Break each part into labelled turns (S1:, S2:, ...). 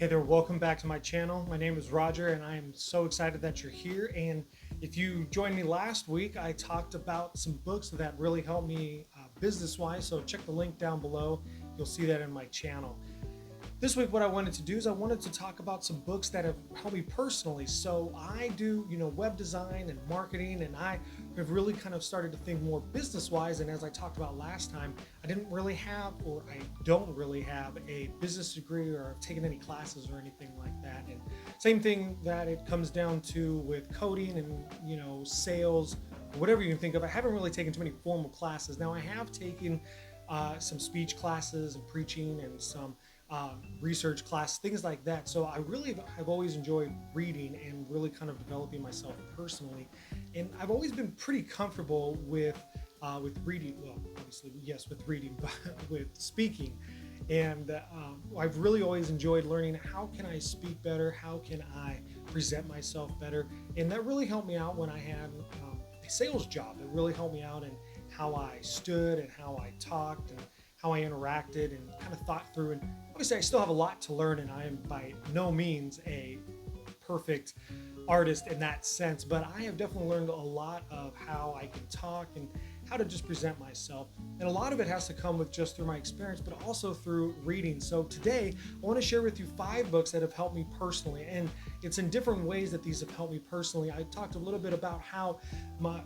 S1: Hey there, welcome back to my channel. My name is Roger and I am so excited that you're here. And if you joined me last week, I talked about some books that really helped me business-wise. So check the link down below. You'll see that in my channel. This week, what I wanted to do is I wanted to talk about some books that have helped me personally. So I do, web design and marketing, and I have really kind of started to think more business-wise. And as I talked about last time, I didn't really have, or I don't really have a business degree or have taken any classes or anything like that. And same thing that it comes down to with coding and, sales, whatever you can think of. I haven't really taken too many formal classes. Now I have taken some speech classes and preaching and some research class, things like that. So I really have always enjoyed reading and really kind of developing myself personally. And I've always been pretty comfortable with reading. Well, obviously, yes, with reading, but with speaking. And I've really always enjoyed learning how can I speak better, how can I present myself better, and that really helped me out when I had a sales job. It really helped me out in how I stood and how I talked and how I interacted and kind of thought through. And obviously, I still have a lot to learn, and I am by no means a perfect artist in that sense, but I have definitely learned a lot of how I can talk and how to just present myself. And a lot of it has to come with just through my experience, but also through reading. So today, I want to share with you 5 books that have helped me personally. And it's in different ways that these have helped me personally. I talked a little bit about how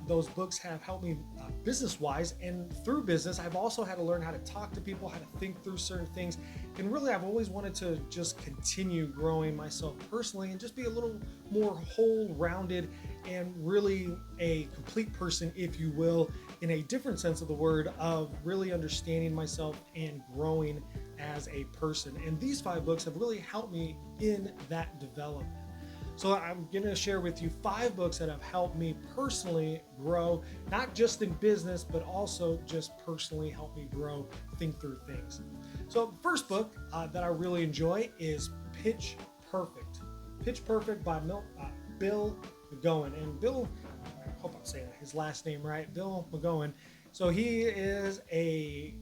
S1: those books have helped me business-wise. And through business, I've also had to learn how to talk to people, how to think through certain things. And really, I've always wanted to just continue growing myself personally and just be a little more whole-rounded and really a complete person, if you will, in a different sense of the word, of really understanding myself and growing as a person. And these 5 books have really helped me in that development. So I'm going to share with you 5 books that have helped me personally grow, not just in business, but also just personally help me grow, think through things. So the first book that I really enjoy is Pitch Perfect. Pitch Perfect by Bill McGowan. And Bill, I hope I'm saying his last name right, Bill McGowan. So he is a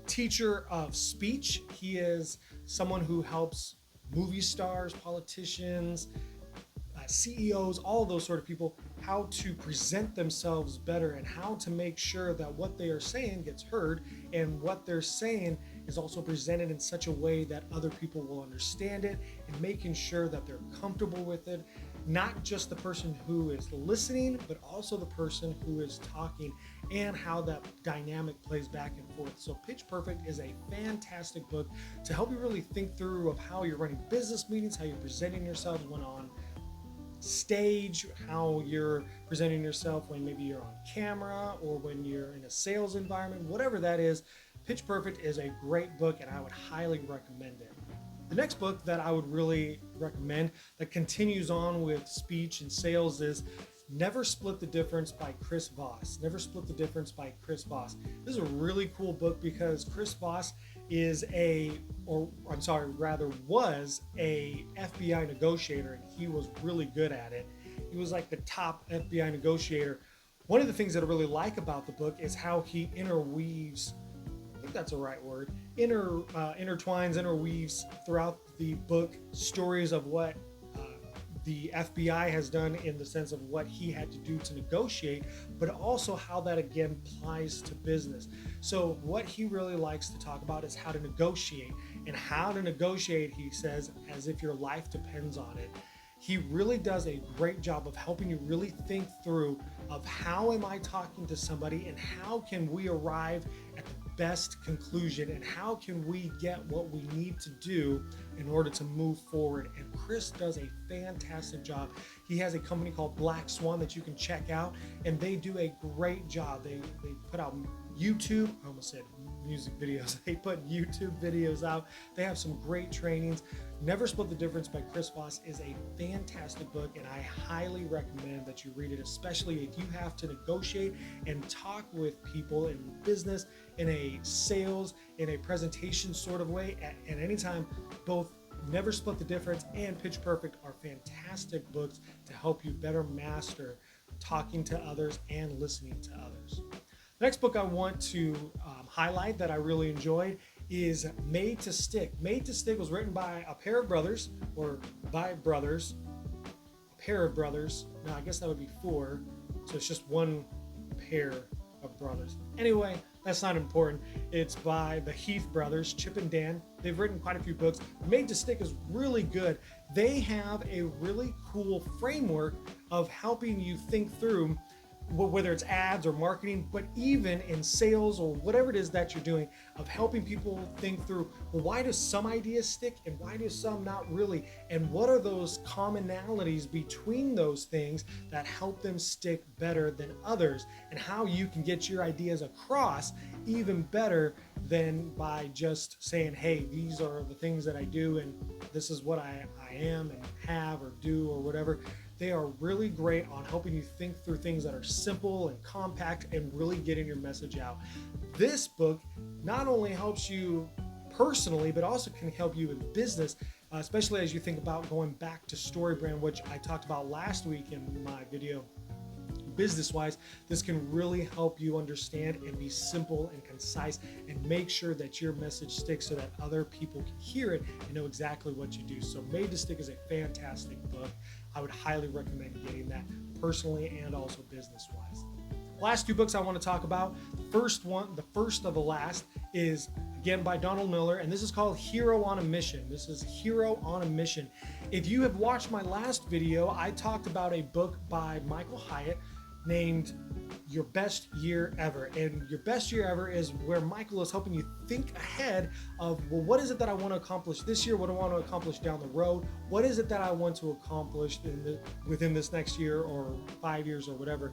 S1: teacher of speech. He is someone who helps movie stars, politicians, CEOs, all of those sort of people, how to present themselves better and how to make sure that what they are saying gets heard and what they're saying is also presented in such a way that other people will understand it, and making sure that they're comfortable with it. Not just the person who is listening, but also the person who is talking, and how that dynamic plays back and forth. So Pitch Perfect is a fantastic book to help you really think through of how you're running business meetings, how you're presenting yourself when on stage, how you're presenting yourself when maybe you're on camera or when you're in a sales environment, whatever that is. Pitch Perfect is a great book and I would highly recommend it. The next book that I would really recommend that continues on with speech and sales is Never Split the Difference by Chris Voss. Never Split the Difference by Chris Voss. This is a really cool book because Chris Voss is was a FBI negotiator, and he was really good at it. He was like the top FBI negotiator. One of the things that I really like about the book is how he interweaves, I think that's a right word, interweaves throughout the book stories of what the FBI has done in the sense of what he had to do to negotiate, but also how that again applies to business. So what he really likes to talk about is how to negotiate, and how to negotiate, he says, as if your life depends on it. He really does a great job of helping you really think through of how am I talking to somebody and how can we arrive at the best conclusion and how can we get what we need to do in order to move forward. And Chris does a fantastic job. He has a company called Black Swan that you can check out, and they do a great job. They put out YouTube, I almost said music videos. They put YouTube videos out. They have some great trainings. Never Split the Difference by Chris Voss is a fantastic book, and I highly recommend that you read it, especially if you have to negotiate and talk with people in business, in a sales, in a presentation sort of way. At any time, both Never Split the Difference and Pitch Perfect are fantastic books to help you better master talking to others and listening to others. The next book I want to highlight that I really enjoyed is Made to Stick. Made to Stick was written by a pair of brothers, or by brothers, a pair of brothers. No, I guess that would be four. So it's just one pair of brothers. Anyway, that's not important. It's by the Heath brothers, Chip and Dan. They've written quite a few books. Made to Stick is really good. They have a really cool framework of helping you think through whether it's ads or marketing, but even in sales or whatever it is that you're doing, of helping people think through, well, why do some ideas stick and why do some not really? And what are those commonalities between those things that help them stick better than others? And how you can get your ideas across even better than by just saying, hey, these are the things that I do and this is what I am and have or do or whatever. They are really great on helping you think through things that are simple and compact and really getting your message out. This book not only helps you personally, but also can help you in business, especially as you think about going back to StoryBrand, which I talked about last week in my video. Business-wise, this can really help you understand and be simple and concise and make sure that your message sticks so that other people can hear it and know exactly what you do. So Made to Stick is a fantastic book. I would highly recommend getting that personally and also business-wise. Last two books I want to talk about. The first of the last, is again by Donald Miller, and this is called Hero on a Mission. This is Hero on a Mission. If you have watched my last video, I talked about a book by Michael Hyatt named Your Best Year Ever. And Your Best Year Ever is where Michael is helping you think ahead of, well, what is it that I want to accomplish this year? What do I want to accomplish down the road? What is it that I want to accomplish within this next year or 5 years or whatever?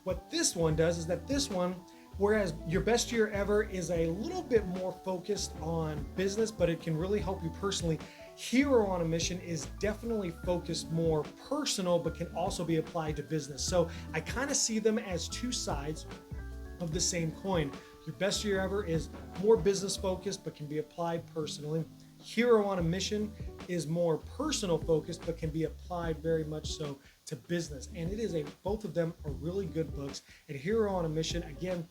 S1: What this one does is that this one, whereas Your Best Year Ever is a little bit more focused on business, but it can really help you personally, Hero on a Mission is definitely focused more personal, but can also be applied to business. So I kind of see them as two sides of the same coin. Your Best Year Ever is more business focused, but can be applied personally. Hero on a Mission is more personal focused, but can be applied very much so to business. And both of them are really good books. And Hero on a Mission, again,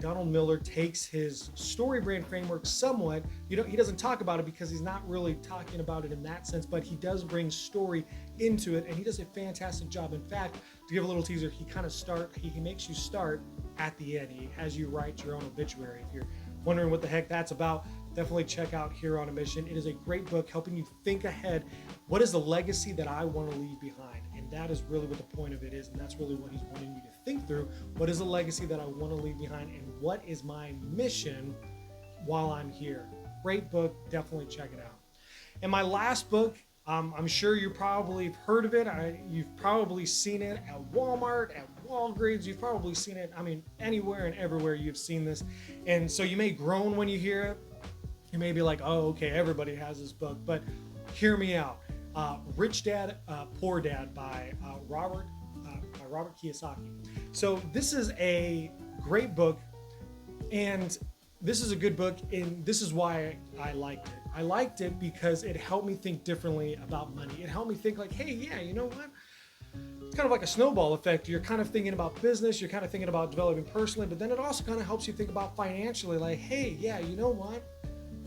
S1: Donald Miller takes his StoryBrand framework somewhat. He doesn't talk about it because he's not really talking about it in that sense, but he does bring story into it, and he does a fantastic job. In fact, to give a little teaser, he makes you start at the end. He has you write your own obituary. If you're wondering what the heck that's about, definitely check out Hero on a Mission. It is a great book helping you think ahead. What is the legacy that I want to leave behind? And that is really what the point of it is, and that's really what he's wanting you to think through. What is the legacy that I want to leave behind, and what is my mission while I'm here? Great book, definitely check it out. And my last book, I'm sure you probably have heard of it. You've probably seen it at Walmart, at Walgreens. You've probably seen it, anywhere and everywhere you've seen this. And so you may groan when you hear it. You may be like, oh, okay, everybody has this book, but hear me out. Rich Dad, Poor Dad by Robert Kiyosaki. So this is a great book, and this is a good book, and this is why I liked it. I liked it because it helped me think differently about money. It helped me think like, hey, yeah, you know what? It's kind of like a snowball effect. You're kind of thinking about business, you're kind of thinking about developing personally, but then it also kind of helps you think about financially, like, hey, yeah, you know what?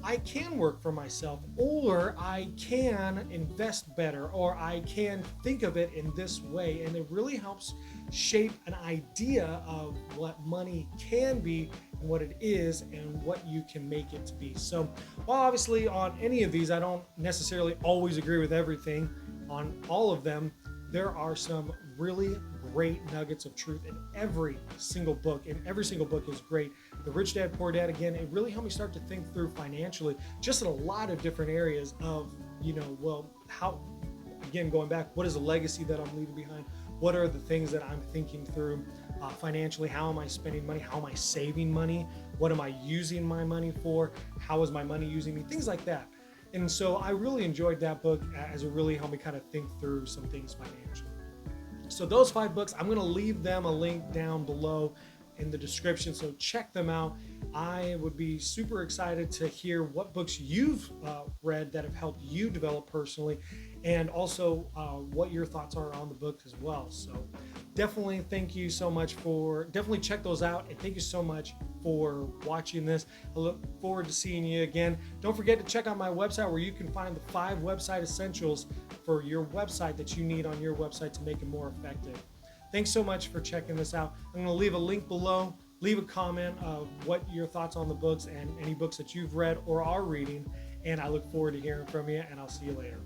S1: I can work for myself, or I can invest better, or I can think of it in this way. And it really helps shape an idea of what money can be and what it is and what you can make it to be. So while obviously on any of these, I don't necessarily always agree with everything on all of them, there are some really great nuggets of truth in every single book, and every single book is great. The Rich Dad, Poor Dad, again, it really helped me start to think through financially, just in a lot of different areas of, how, again, going back, what is the legacy that I'm leaving behind? What are the things that I'm thinking through financially? How am I spending money? How am I saving money? What am I using my money for? How is my money using me? Things like that. And so I really enjoyed that book, as it really helped me kind of think through some things financially. So those 5 books, I'm going to leave them a link down below in the description, so check them out. I would be super excited to hear what books you've read that have helped you develop personally, and also what your thoughts are on the book as well. So definitely thank you so much for, definitely check those out, and thank you so much for watching this. I look forward to seeing you again. Don't forget to check out my website where you can find the 5 website essentials for your website that you need on your website to make it more effective. Thanks so much for checking this out. I'm going to leave a link below. Leave a comment of what your thoughts on the books and any books that you've read or are reading. And I look forward to hearing from you, and I'll see you later.